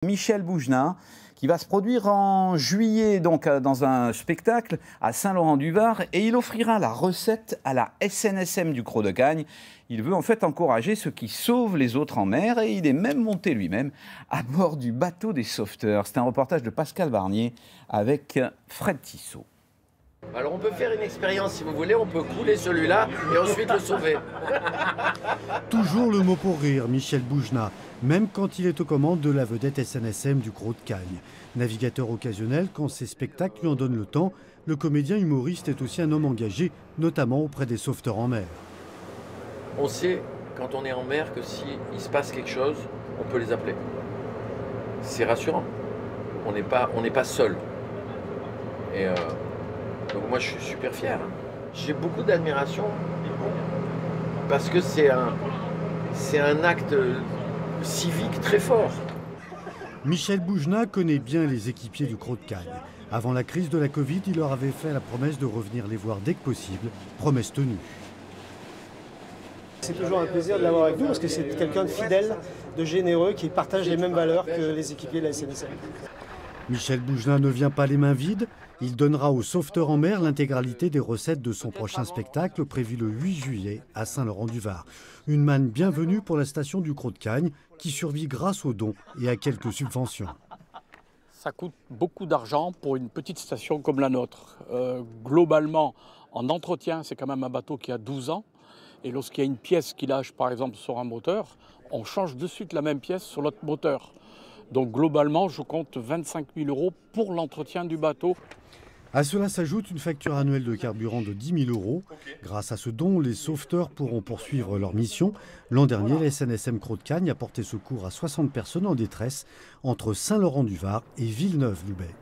Michel Bougenat, qui va se produire en juillet donc, dans un spectacle à Saint-Laurent-du-Var, et il offrira la recette à la SNSM du Cros de Cagnes. Il veut en fait encourager ceux qui sauvent les autres en mer, et il est même monté lui-même à bord du bateau des sauveteurs. C'est un reportage de Pascal Barnier avec Fred Tissot. Alors on peut faire une expérience si vous voulez, on peut couler celui-là et ensuite le sauver. Toujours le mot pour rire, Michel Bougenat, même quand il est aux commandes de la vedette SNSM du Cros de Cagnes. Navigateur occasionnel, quand ses spectacles lui en donnent le temps, le comédien humoriste est aussi un homme engagé, notamment auprès des sauveteurs en mer. On sait, quand on est en mer, que s'il se passe quelque chose, on peut les appeler. C'est rassurant. On n'est pas seul. Et donc moi je suis super fier. J'ai beaucoup d'admiration parce que c'est un acte civique très fort. Michel Bougenat connaît bien les équipiers du Cros de Cagnes. Avant la crise de la Covid, il leur avait fait la promesse de revenir les voir dès que possible, promesse tenue. C'est toujours un plaisir de l'avoir avec nous parce que c'est quelqu'un de fidèle, de généreux, qui partage les mêmes valeurs que les équipiers de la SNSM. Michel Bougenat ne vient pas les mains vides. Il donnera aux sauveteurs en mer l'intégralité des recettes de son prochain spectacle prévu le 8 juillet à Saint-Laurent-du-Var. Une manne bienvenue pour la station du Cros de Cagnes qui survit grâce aux dons et à quelques subventions. Ça coûte beaucoup d'argent pour une petite station comme la nôtre. Globalement, en entretien, c'est quand même un bateau qui a 12 ans. Et lorsqu'il y a une pièce qui lâche, par exemple, sur un moteur, on change de suite la même pièce sur l'autre moteur. Donc globalement, je compte 25 000 € pour l'entretien du bateau. À cela s'ajoute une facture annuelle de carburant de 10 000 €. Grâce à ce don, les sauveteurs pourront poursuivre leur mission. L'an dernier, la SNSM Cros de Cagnes a porté secours à 60 personnes en détresse entre Saint-Laurent-du-Var et Villeneuve-Loubet.